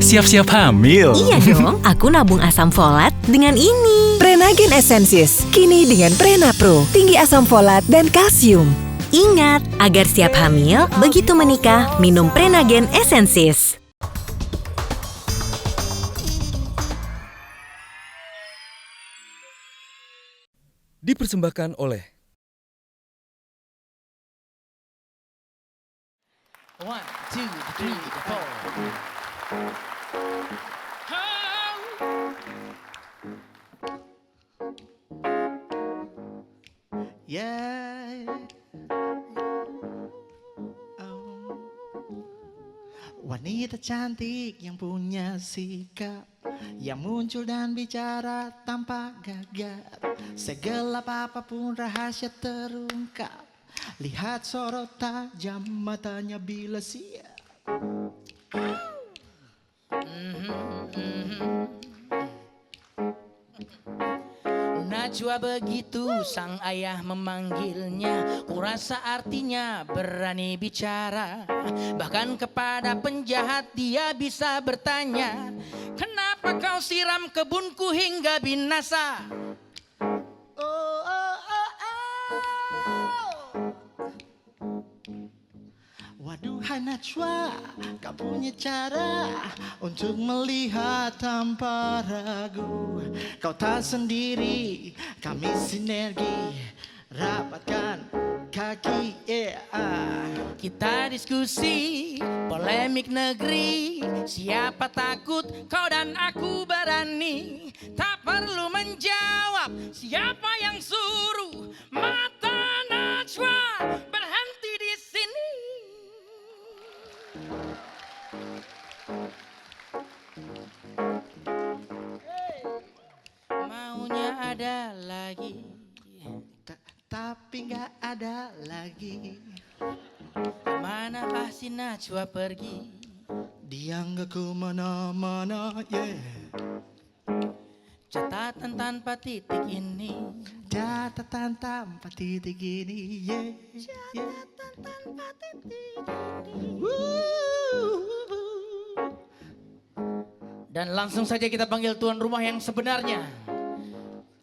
siap-siap hamil. Iya dong, aku nabung asam folat dengan ini. Prenagen Essensis, kini dengan Prena Pro, tinggi asam folat dan kalsium. Ingat, agar siap hamil, begitu menikah, minum Prenagen Essensis. Dipersembahkan oleh One, two, three, four. Yeah. Oh. Wanita cantik yang punya sikap, yang muncul dan bicara tanpa gagap. Segelap apapun rahasia terungkap. Lihat sorot tajam matanya bila siap. Najwa begitu sang ayah memanggilnya, kurasa artinya berani bicara. Bahkan kepada penjahat dia bisa bertanya, kenapa kau siram kebunku hingga binasa? Oh, oh, oh, oh. Waduh hai Najwa, kau punya cara untuk melihat tanpa ragu. Kau tak sendiri, kami sinergi, rapatkan kaki, Kita diskusi, polemik negeri. Siapa takut, kau dan aku berani. Tak perlu menjawab, siapa yang suruh. Mata Najwa berhenti di sini. Maunya ada lagi, tapi gak ada lagi. Manakah si Najwa pergi? Dia gak kemana-mana, Catatan tanpa titik ini, catatan tanpa titik ini, catatan tanpa titik ini. Dan langsung saja kita panggil tuan rumah yang sebenarnya,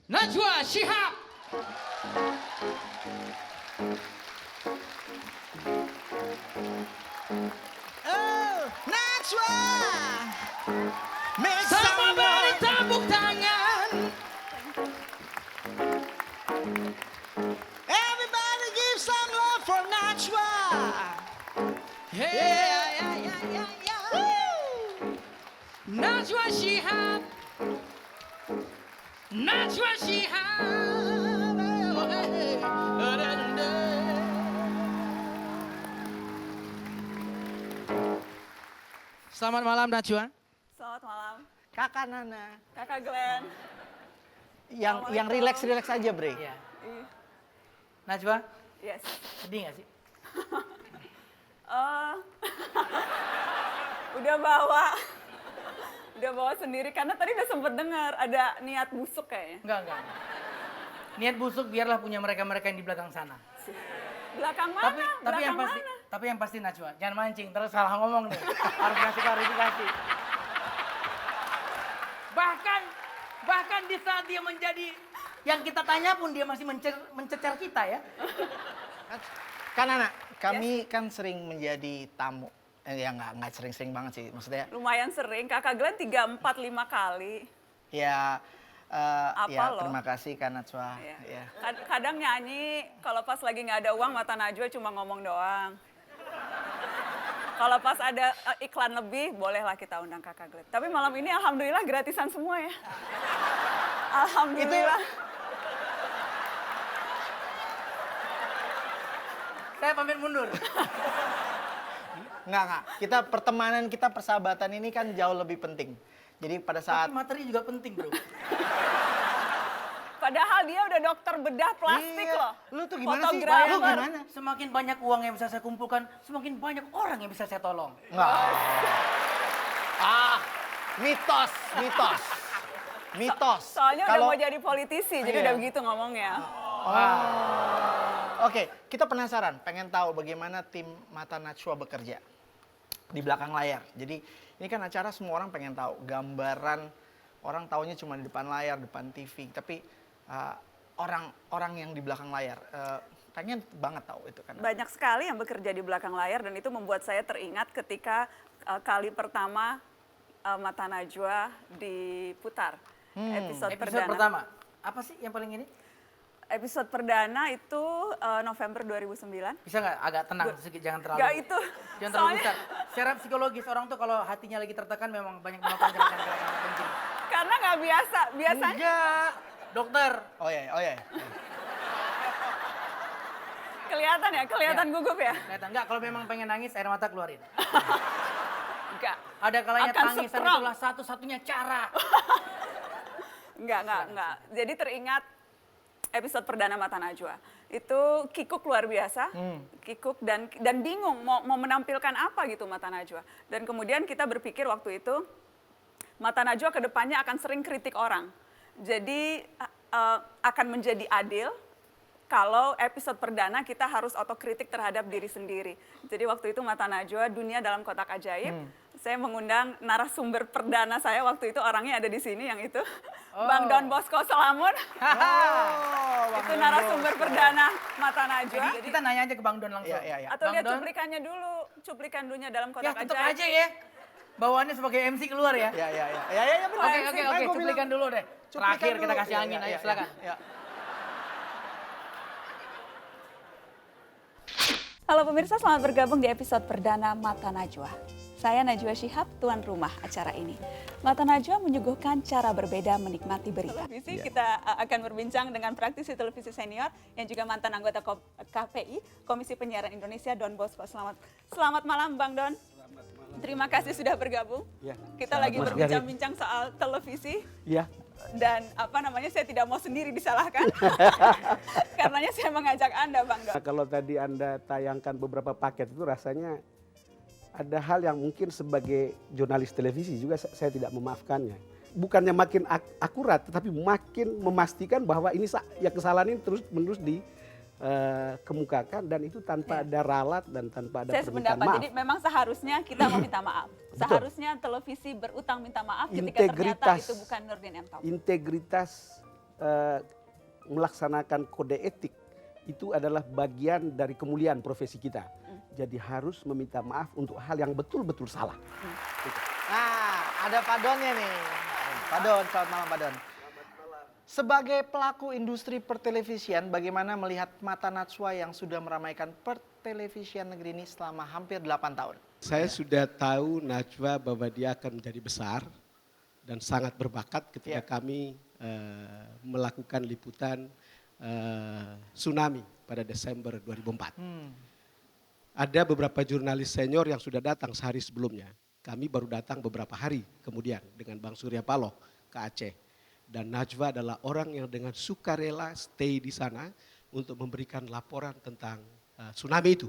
Najwa Shihab. Oh, Najwa. Sama beri tepuk tangan. Everybody give some love for Najwa. Yeah. Najwa Shihab. Najwa Shihab. Selamat malam Najwa. Selamat malam. Kakak Nana. Kakak Glenn. Yang relax aja, Bre. Iya. Najwa, Yes. sedih gak sih? Udah bawa sendiri karena tadi udah sempet dengar ada niat busuk kayaknya. Enggak. Niat busuk biarlah punya mereka-mereka yang di belakang sana. Belakang mana? Tapi yang pasti Najwa, jangan mancing terus salah ngomong nih. Harus kasih klarifikasi. Bahkan di saat dia menjadi yang kita tanya pun dia masih mencecer kita ya. Kan anak, kami kan sering menjadi tamu. Ya nggak sering-sering banget sih maksudnya. Lumayan sering, Kakak Glenn 3, 4, 5 kali. Ya, Loh? terima kasih Kak Najwa. Ya. Ya. Kadang nyanyi, kalau pas lagi nggak ada uang mata Najwa cuma ngomong doang. Kalau pas ada iklan lebih, bolehlah kita undang Kakak Glenn. Tapi malam ini alhamdulillah gratisan semua ya. Alhamdulillah. Saya pamit mundur. Enggak. Kita pertemanan, kita persahabatan ini kan jauh lebih penting. Jadi pada saat... Tapi materi juga penting, bro. Padahal dia udah dokter bedah plastik loh. Lu tuh gimana sih? Lu gimana? Semakin banyak uang yang bisa saya kumpulkan, semakin banyak orang yang bisa saya tolong. Enggak. Mitos. Soalnya udah mau jadi politisi, jadi udah begitu ngomongnya. Oke, kita penasaran, pengen tahu bagaimana tim Mata Najwa bekerja. di belakang layar. Jadi ini kan acara semua orang pengen tahu gambaran, orang taunya cuma di depan layar, depan TV, tapi orang yang di belakang layar pengen banget tahu itu kan. Banyak sekali yang bekerja di belakang layar dan itu membuat saya teringat ketika kali pertama Mata Najwa diputar. Episode pertama. Apa sih yang paling ini? Episode perdana itu November 2009. Bisa nggak agak tenang sedikit, jangan terlalu. Nggak itu. Jangan terlalu besar. Secara psikologis orang tuh kalau hatinya lagi tertekan memang banyak melakukan gerakan-gerakan penting. Karena nggak biasa. Biasanya. Enggak, dokter. Oh ya. Kelihatan ya, kelihatan Ya. gugup ya. Kelihatan nggak? Kalau memang pengen nangis air mata keluarin. Enggak. Ada kalanya Akan tangisan strong. itulah satu-satunya cara. Enggak. Jadi teringat episode perdana Mata Najwa. Itu kikuk luar biasa. Kikuk dan bingung mau menampilkan apa gitu Mata Najwa. Dan kemudian kita berpikir waktu itu Mata Najwa ke depannya akan sering kritik orang. Jadi akan menjadi adil kalau episode perdana kita harus otokritik terhadap diri sendiri. Jadi waktu itu Mata Najwa, Dunia dalam Kotak Ajaib. Saya mengundang narasumber perdana saya waktu itu, orangnya ada di sini yang itu. Bang Don Bosco Selamun. Itu narasumber perdana Mata Najwa. Jadi kita nanya aja ke Bang Don langsung. Iya. Atau Bang lihat Don? cuplikannya dulu, cuplikan Dunia dalam Ya Kotak tutup Ajaib. aja ya. Bawaannya sebagai MC keluar ya. Ya benar. Oke, cuplikan dulu deh. Terakhir kita kasih angin, ayo silakan. Ya. Halo pemirsa, selamat bergabung di episode perdana Mata Najwa. Saya Najwa Shihab, tuan rumah acara ini. Mata Najwa menyuguhkan cara berbeda menikmati berita. Televisi, kita akan berbincang dengan praktisi televisi senior yang juga mantan anggota KPI, Komisi Penyiaran Indonesia, Don Bosco. Selamat malam Bang Don. Terima kasih sudah bergabung. Ya, Kita lagi berbincang-bincang soal televisi. Iya. Dan saya tidak mau sendiri disalahkan. Karenanya saya mengajak Anda Bang Don. Nah, kalau tadi Anda tayangkan beberapa paket itu rasanya ada hal yang mungkin sebagai jurnalis televisi juga saya tidak memaafkannya. Bukannya makin akurat, tetapi makin memastikan bahwa ini ya kesalahan ini terus menerus dikemukakan dan itu tanpa ada ralat dan tanpa ada Saya permintaan sependapat, maaf. jadi memang seharusnya kita meminta maaf. Betul. Seharusnya televisi berutang minta maaf ketika ternyata itu bukan Nurdin M. Taufik. Integritas melaksanakan kode etik itu adalah bagian dari kemuliaan profesi kita. Jadi harus meminta maaf untuk hal yang betul-betul salah. Nah, ada Pak Donnya nih. Pak Don, selamat malam Pak Don. Sebagai pelaku industri pertelevisian, bagaimana melihat Mata Najwa yang sudah meramaikan pertelevisian negeri ini selama hampir 8 tahun? Saya sudah tahu Najwa bahwa dia akan menjadi besar dan sangat berbakat ketika kami melakukan liputan tsunami pada Desember 2004. Ada beberapa jurnalis senior yang sudah datang sehari sebelumnya. Kami baru datang beberapa hari kemudian dengan Bang Surya Paloh ke Aceh. Dan Najwa adalah orang yang dengan sukarela stay di sana untuk memberikan laporan tentang tsunami itu.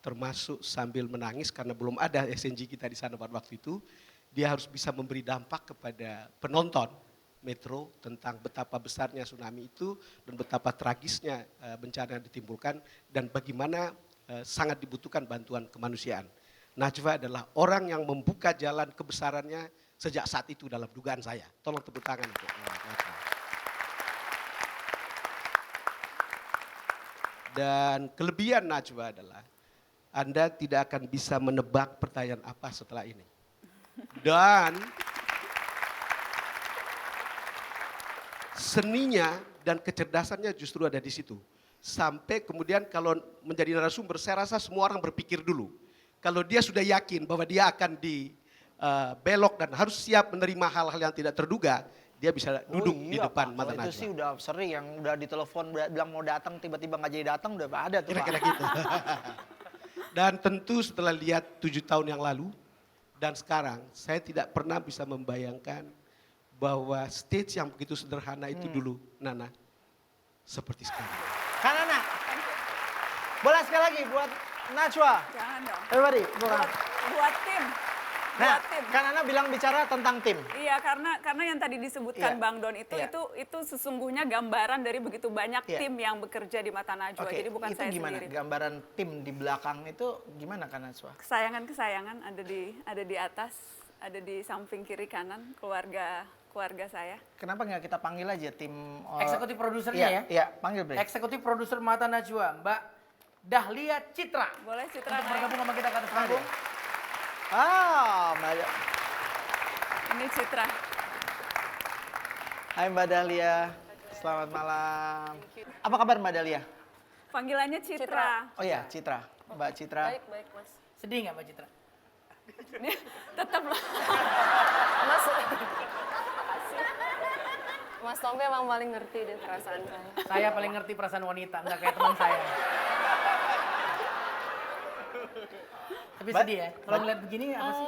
Termasuk sambil menangis karena belum ada SNG kita di sana pada waktu itu. Dia harus bisa memberi dampak kepada penonton Metro tentang betapa besarnya tsunami itu dan betapa tragisnya bencana yang ditimbulkan dan bagaimana sangat dibutuhkan bantuan kemanusiaan. Najwa adalah orang yang membuka jalan kebesarannya sejak saat itu dalam dugaan saya. Tolong tepuk tangan untuk Najwa. Dan kelebihan Najwa adalah Anda tidak akan bisa menebak pertanyaan apa setelah ini. Dan seninya dan kecerdasannya justru ada di situ. Sampai kemudian kalau menjadi narasumber, saya rasa semua orang berpikir dulu. Kalau dia sudah yakin bahwa dia akan dibelok dan harus siap menerima hal-hal yang tidak terduga, dia bisa duduk di depan Mata Najwa. Itu sih udah sering yang udah ditelepon bilang mau datang tiba-tiba nggak jadi datang udah ada tuh. Kira-kira Pak. gitu. Dan tentu setelah lihat 7 tahun yang lalu dan sekarang, saya tidak pernah bisa membayangkan bahwa stage yang begitu sederhana itu dulu, Nana, seperti sekarang. Kanana. Bola sekali lagi buat Najwa. Jangan dong. Everybody, Buat tim. Nah, buat tim. kan Ana bilang bicara tentang tim. Iya, karena yang tadi disebutkan Iya. Bang Don itu sesungguhnya gambaran dari begitu banyak Iya. tim yang bekerja di Mata Najwa. Oke, Jadi bukan itu saya gimana? sendiri. Gambaran tim di belakang itu gimana kan Najwa? Kesayangan ada di atas, ada di samping kiri kanan keluarga saya. Kenapa nggak kita panggil aja tim Eksekutif produsernya iya, ya. Iya, panggil Bre. Eksekutif produser Mata Najwa, Mbak Dahlia Citra. Boleh Citra Untuk naik? bergabung sama kita ke atas panggung. Mbak. Ini Citra. Hai Mbak Dahlia. Selamat malam. Apa kabar Mbak Dahlia? Panggilannya Citra. Oh iya, Citra. Mbak Citra. Baik, Mas. Sedih nggak Mbak Citra? Tetap lah. Mas, Mas Tompi emang paling ngerti deh perasaan saya. Saya paling ngerti perasaan wanita, nggak kayak teman saya. Tapi sedih ya, kalau ngeliat begini apa sih?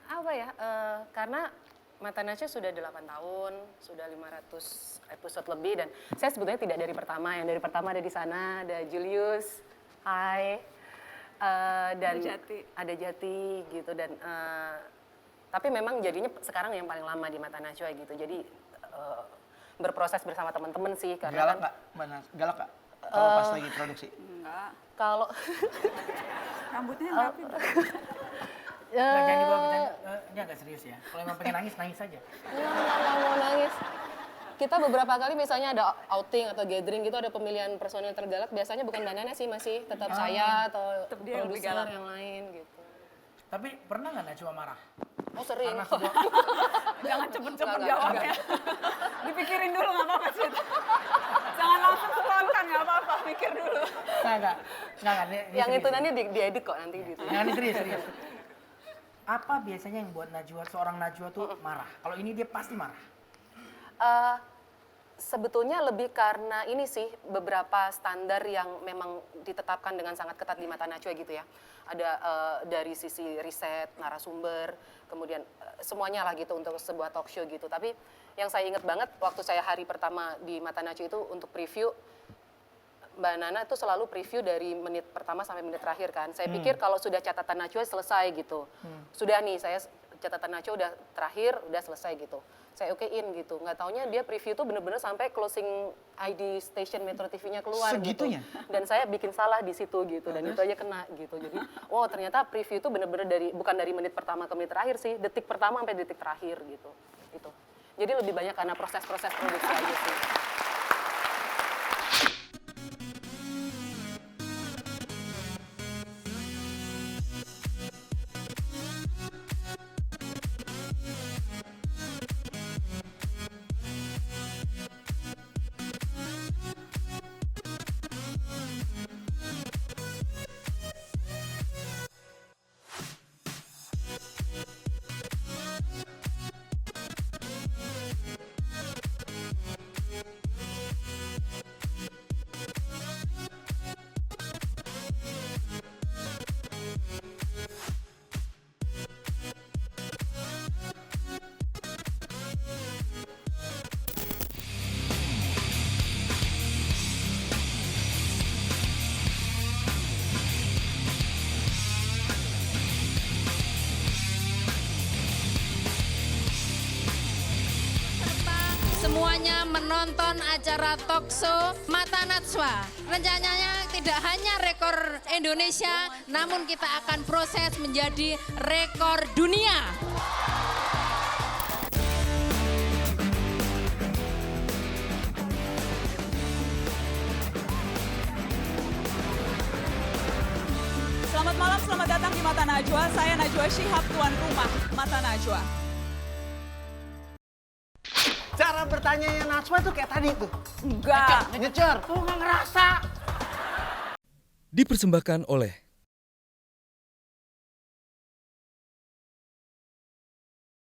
Apa ya, karena Mata Najwa sudah 8 tahun, sudah 500 episode lebih, dan saya sebetulnya tidak dari pertama. Yang dari pertama ada di sana, ada Julius, hai, dan ada Jati gitu, dan tapi memang jadinya sekarang yang paling lama di Mata Najwa gitu. Jadi berproses bersama teman-teman sih, karena Galak kan nggak? Mbak Galak nggak? Kalau pas lagi produksi. Enggak. kalau Rambutnya yang rapi. Nggak, jangan dibawa bercanda. Ini agak serius ya. Kalau emang pengen nangis, nangis aja. nggak mau nangis. Kita beberapa kali misalnya ada outing atau gathering gitu, ada pemilihan personil tergalak, biasanya bukan Mbak Nana sih, masih tetap saya atau Tetap dia yang lebih produser galak. yang lain gitu. Tapi pernah nggak Najwa marah? Oh sering. Karena sebuah Jangan cepet-cepet Enggak, jawabnya. Dipikirin dulu nggak apa-apa sih. Jangan langsung spontan nggak apa-apa, mikir dulu. nggak. Ini Yang serius. itu nanti diedit kok nanti gitu. Jangan ini serius. Apa biasanya yang buat seorang Najwa tuh marah? Kalau ini dia pasti marah. Sebetulnya lebih karena ini sih, beberapa standar yang memang ditetapkan dengan sangat ketat di Mata Najwa gitu ya. Ada dari sisi riset, narasumber, kemudian semuanya lah gitu untuk sebuah talk show gitu. Tapi yang saya ingat banget waktu saya hari pertama di Mata Najwa itu untuk preview, Mbak Nana itu selalu preview dari menit pertama sampai menit terakhir kan. Saya pikir kalau sudah catatan Najwa selesai gitu. Sudah nih, saya catatan Najwa udah terakhir, udah selesai gitu. Saya okein gitu. Nggak taunya dia preview tuh bener-bener sampai closing ID station Metro TV-nya keluar Segitunya? gitu. Dan saya bikin salah di situ gitu, dan itu aja kena gitu. Jadi, wow ternyata preview itu bener-bener bukan dari menit pertama ke menit terakhir sih, detik pertama sampai detik terakhir gitu. Itu. Jadi lebih banyak karena proses-proses produksi aja sih. Semuanya menonton acara talkshow Mata Najwa. Rencananya tidak hanya rekor Indonesia, namun kita akan proses menjadi rekor dunia. Selamat malam, selamat datang di Mata Najwa. Saya Najwa Shihab, tuan rumah Mata Najwa. Cara bertanyanya Najwa tuh kayak tadi tuh. Enggak. Nyecer. Tuh nggak ngerasa. Dipersembahkan oleh